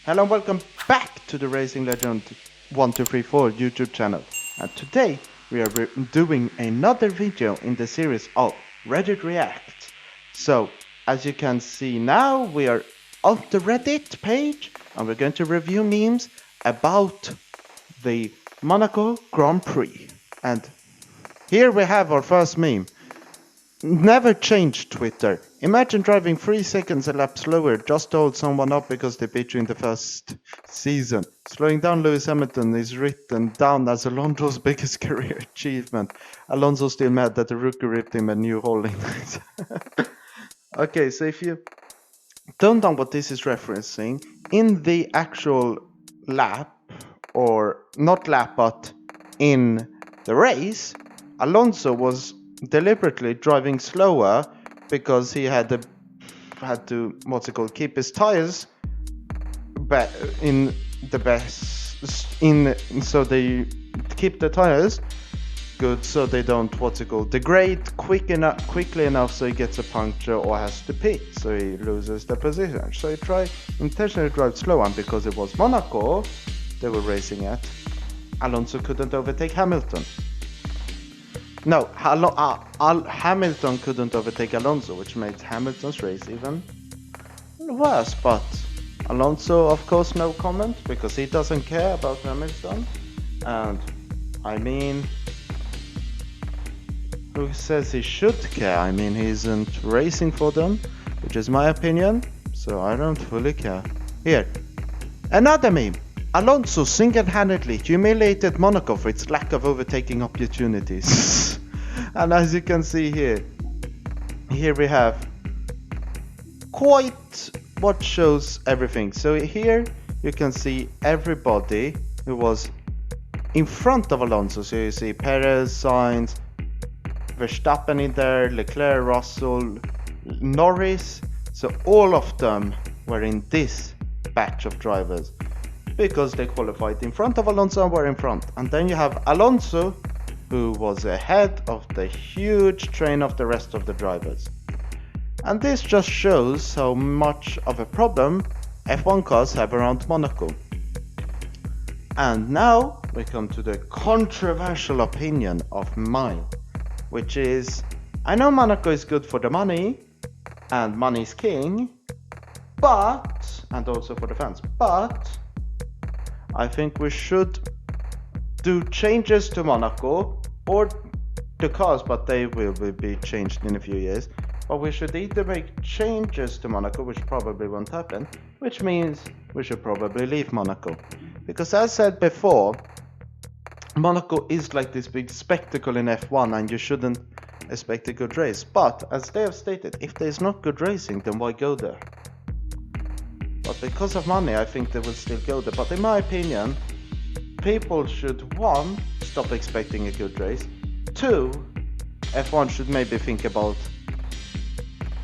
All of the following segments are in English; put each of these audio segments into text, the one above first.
Hello and welcome back to the Racing Legend 1234 YouTube channel. And today we are doing another video in the series of Reddit React. So as you can see now, we are on the Reddit page and we're going to review memes about the Monaco Grand Prix. And here we have our first meme. Never change Twitter. Imagine driving 3 seconds a lap slower just to hold someone up because they beat you in the first season. Slowing down Lewis Hamilton is written down as Alonso's biggest career achievement. Alonso's still mad that the rookie ripped him a new hole in it. Okay, so if you don't know what this is referencing, in the actual lap, or not lap but in the race, Alonso was deliberately driving slower because he had to keep his tires in the best so they keep the tires good so they don't degrade quickly enough so he gets a puncture or has to pit so he loses the position. So he intentionally drive slow, and because it was Monaco they were racing at, Alonso couldn't overtake Hamilton. No, Hamilton couldn't overtake Alonso, which made Hamilton's race even worse. But Alonso, of course, no comment, because he doesn't care about Hamilton. And I mean, who says he should care? I mean, he isn't racing for them, which is my opinion, so I don't fully care. Here, another meme. Alonso single-handedly humiliated Monaco for its lack of overtaking opportunities. And as you can see here we have quite what shows everything. So here you can see everybody who was in front of Alonso. So you see Perez, Sainz, Verstappen in there, Leclerc, Russell, Norris. So all of them were in this batch of drivers, because they qualified in front of Alonso and were in front. And then you have Alonso, who was ahead of the huge train of the rest of the drivers. And this just shows how much of a problem F1 cars have around Monaco. And now we come to the controversial opinion of mine, which is, I know Monaco is good for the money, and money is king, and also for the fans, but I think we should do changes to Monaco, or the cars, but they will be changed in a few years. But we should either make changes to Monaco, which probably won't happen, which means we should probably leave Monaco. Because as said before, Monaco is like this big spectacle in F1 and you shouldn't expect a good race. But as they have stated, if there's not good racing, then why go there? But because of money, I think they will still go there. But in my opinion, people should, 1, stop expecting a good race. 2, F1 should maybe think about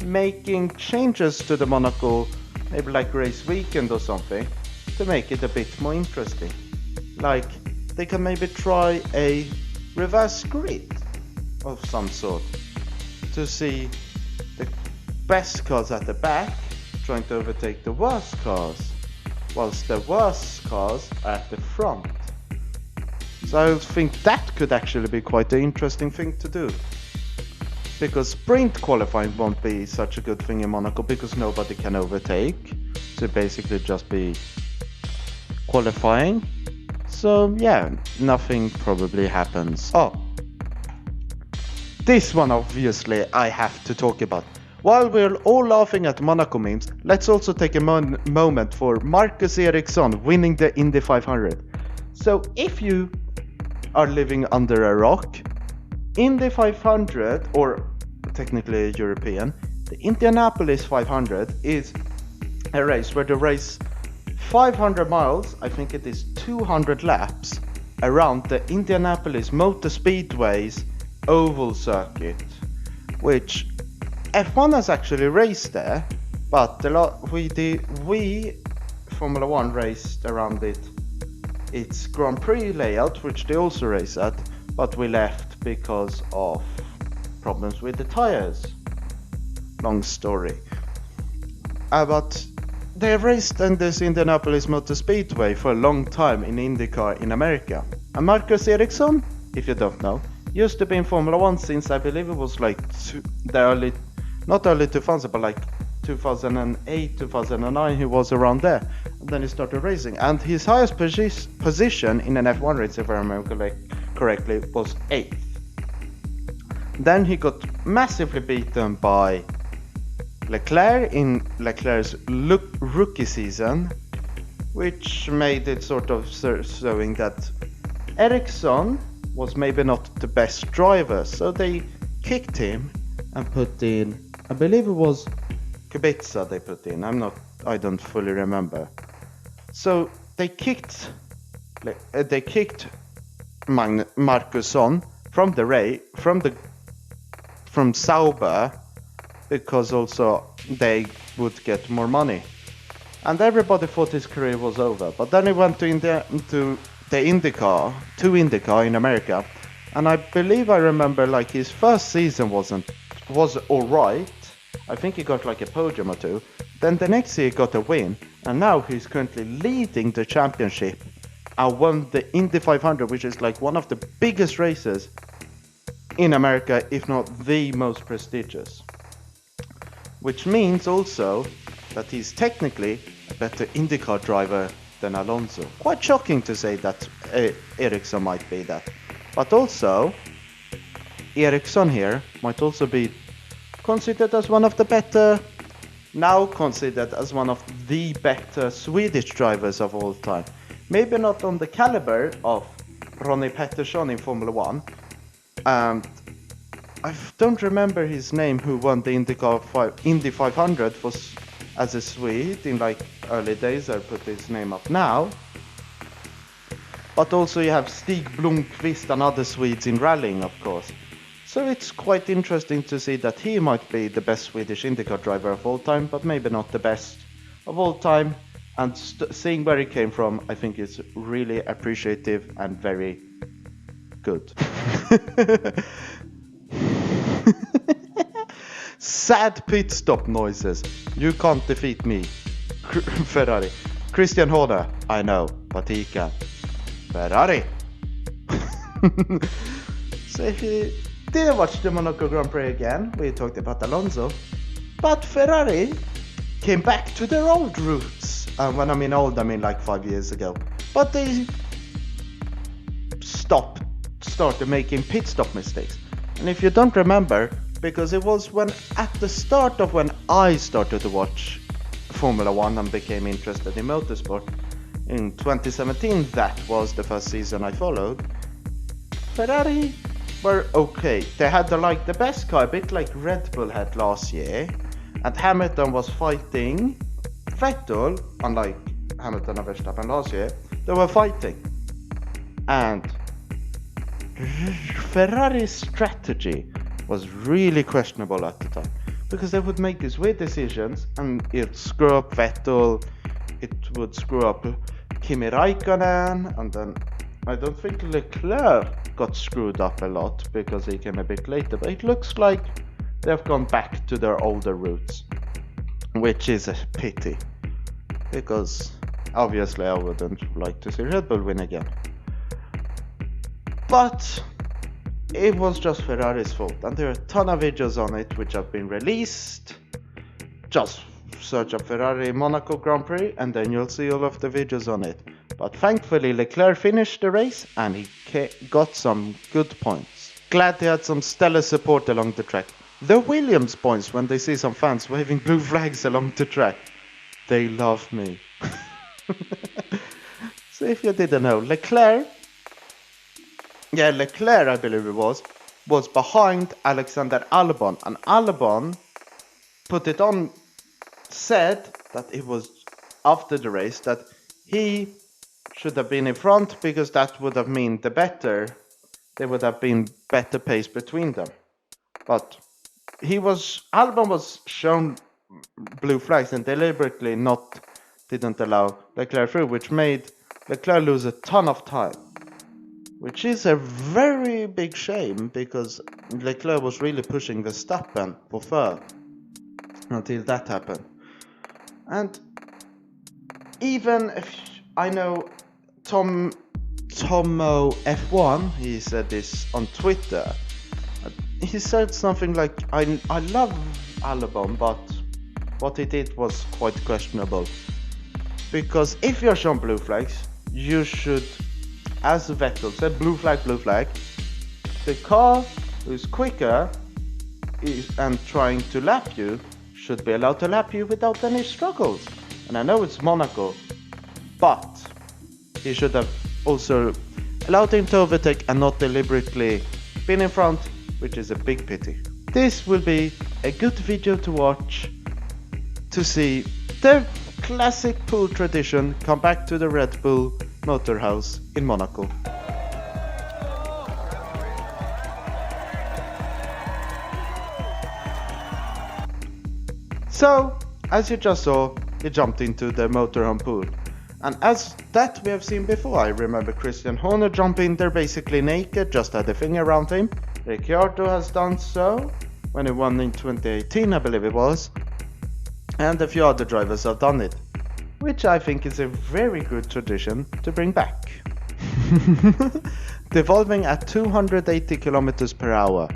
making changes to the Monaco, maybe like race weekend or something, to make it a bit more interesting. Like, they can maybe try a reverse grid of some sort to see the best cars at the back trying to overtake the worst cars, whilst the worst cars are at the front. So I think that could actually be quite an interesting thing to do. Because sprint qualifying won't be such a good thing in Monaco because nobody can overtake. So basically just be qualifying. So yeah, nothing probably happens. Oh, this one obviously I have to talk about. While we're all laughing at Monaco memes, let's also take a moment for Marcus Ericsson winning the Indy 500. So if you are living under a rock, Indy 500, or technically European, the Indianapolis 500 is a race where they race 500 miles, I think it is 200 laps, around the Indianapolis Motor Speedway's oval circuit, which F1 has actually raced there, but we Formula 1 raced around its Grand Prix layout, which they also race at, but we left because of problems with the tires. Long story. But they raced in this Indianapolis Motor Speedway for a long time in IndyCar in America. And Marcus Ericsson, if you don't know, used to be in Formula 1 since I believe it was like not early 2000, but like 2008, 2009, he was around there. And then he started racing. And his highest position in an F1 race, if I remember correctly, was 8th. Then he got massively beaten by Leclerc in Leclerc's rookie season, which made it sort of showing that Ericsson was maybe not the best driver, so they kicked him and put in, I believe it was Kubica they put in, I don't fully remember. So they kicked Marcus on from Sauber, because also they would get more money. And everybody thought his career was over. But then he went to IndyCar in America. And I believe I remember like his first season was alright. I think he got like a podium or two. Then the next year he got a win. And now he's currently leading the championship. And won the Indy 500, which is like one of the biggest races in America, if not the most prestigious. Which means also that he's technically a better IndyCar driver than Alonso. Quite shocking to say that Ericsson might be that. But also, Ericsson here might also be considered as one of the better Swedish drivers of all time. Maybe not on the caliber of Ronnie Peterson in Formula 1. I don't remember his name, who won the Indy 500 as a Swede in like early days. I'll put his name up now. But also you have Stig Blomqvist and other Swedes in rallying, of course. So it's quite interesting to see that he might be the best Swedish IndyCar driver of all time, but maybe not the best of all time. And seeing where he came from, I think is really appreciative and very good. Sad pit stop noises. You can't defeat me. Ferrari. Christian Horner. I know, but he can. Ferrari. So if you didn't watch the Monaco Grand Prix again, we talked about Alonso. But Ferrari came back to their old roots. And when I mean old, I mean like 5 years ago. But they started making pit stop mistakes. And if you don't remember, because it was when I started to watch Formula 1 and became interested in motorsport in 2017, that was the first season I followed. Ferrari were okay. They had the best car, a bit like Red Bull had last year, and Hamilton was fighting Vettel, unlike Hamilton and Verstappen last year. They were fighting, and Ferrari's strategy was really questionable at the time, because they would make these weird decisions and it'd screw up Vettel, it would screw up Kimi Raikkonen, and then I don't think Leclerc got screwed up a lot because he came a bit later, but it looks like they've gone back to their older roots, which is a pity, because obviously I wouldn't like to see Red Bull win again. But it was just Ferrari's fault, and there are a ton of videos on it which have been released. Just search up Ferrari Monaco Grand Prix and then you'll see all of the videos on it. But thankfully Leclerc finished the race and he got some good points. Glad he had some stellar support along the track. The Williams points, when they see some fans waving blue flags along the track, they love me. So if you didn't know, Leclerc I believe it was behind Alexander Albon, and Albon put it on, said that it was after the race that he should have been in front because that would have meant there would have been better pace between them. But Albon was shown blue flags and deliberately didn't allow Leclerc through, which made Leclerc lose a ton of time. Which is a very big shame, because Leclerc was really pushing Verstappen for third until that happened. And even if I know Tomo F1, he said this on Twitter. He said something like, I love Albon, but what he did was quite questionable. Because if you're shown blue flags, you should, as Vettel said, blue flag, the car who's quicker and trying to lap you should be allowed to lap you without any struggles. And I know it's Monaco, but he should have also allowed him to overtake and not deliberately been in front, which is a big pity. This will be a good video to watch to see the classic pool tradition come back to the Red Bull motor house in Monaco. So, as you just saw, he jumped into the motorhome pool. And as that we have seen before, I remember Christian Horner jump in there basically naked, just had a thing around him. Ricciardo has done so when he won in 2018, I believe it was. And a few other drivers have done it, which I think is a very good tradition to bring back. Devolving at 280 kilometers per hour.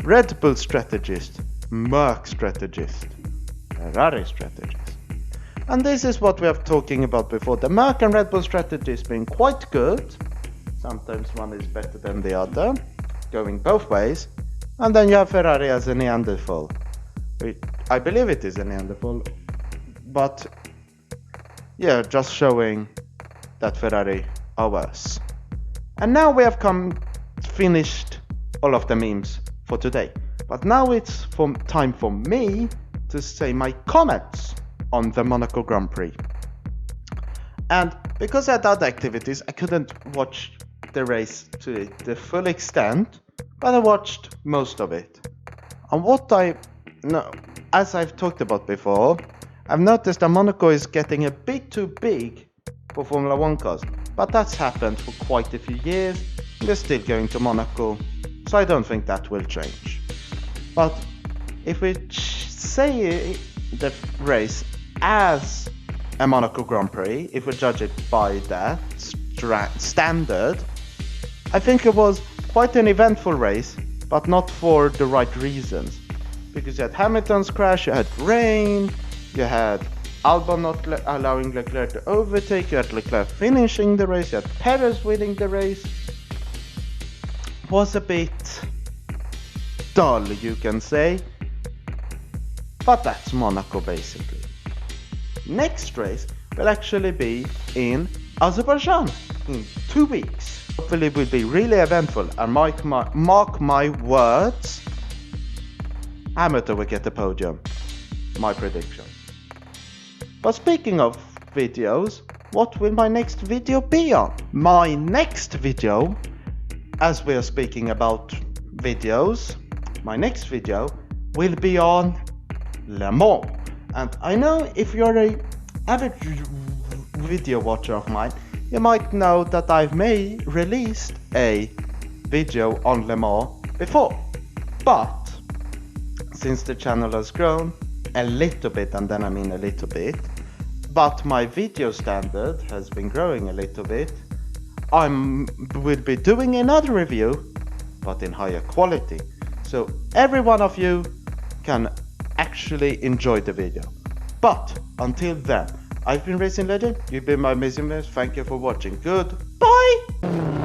Red Bull strategist, Merc strategist, Ferrari strategist. And this is what we have talking about before. The Merc and Red Bull strategist being quite good. Sometimes one is better than the other, going both ways. And then you have Ferrari as a Neanderthal. I believe it is a Neanderthal, but yeah, just showing that Ferrari are worse. And now we have finished all of the memes for today. But now it's time for me to say my comments on the Monaco Grand Prix. And because I had other activities, I couldn't watch the race to the full extent, but I watched most of it. And what I know, as I've talked about before, I've noticed that Monaco is getting a bit too big for Formula 1 cars, but that's happened for quite a few years. They're still going to Monaco, so I don't think that will change. But if we say the race as a Monaco Grand Prix, if we judge it by that standard, I think it was quite an eventful race, but not for the right reasons. Because you had Hamilton's crash, you had rain, you had Albon not allowing Leclerc to overtake, you had Leclerc finishing the race, you had Perez winning the race. Was a bit dull, you can say. But that's Monaco basically. Next race will actually be in Azerbaijan in 2 weeks. Hopefully it will be really eventful, and mark my words, Hamilton will get the podium. My prediction. But speaking of videos, what will my next video be on? My next video, as we are speaking about videos, my next video will be on Le Mans. And I know if you're a avid video watcher of mine, you might know that I've released a video on Le Mans before. But since the channel has grown a little bit, and then I mean a little bit, but my video standard has been growing a little bit, I will be doing another review, but in higher quality. So every one of you can actually enjoy the video. But until then, I've been Racing Legend, you've been my amazing. Thank you for watching. Goodbye!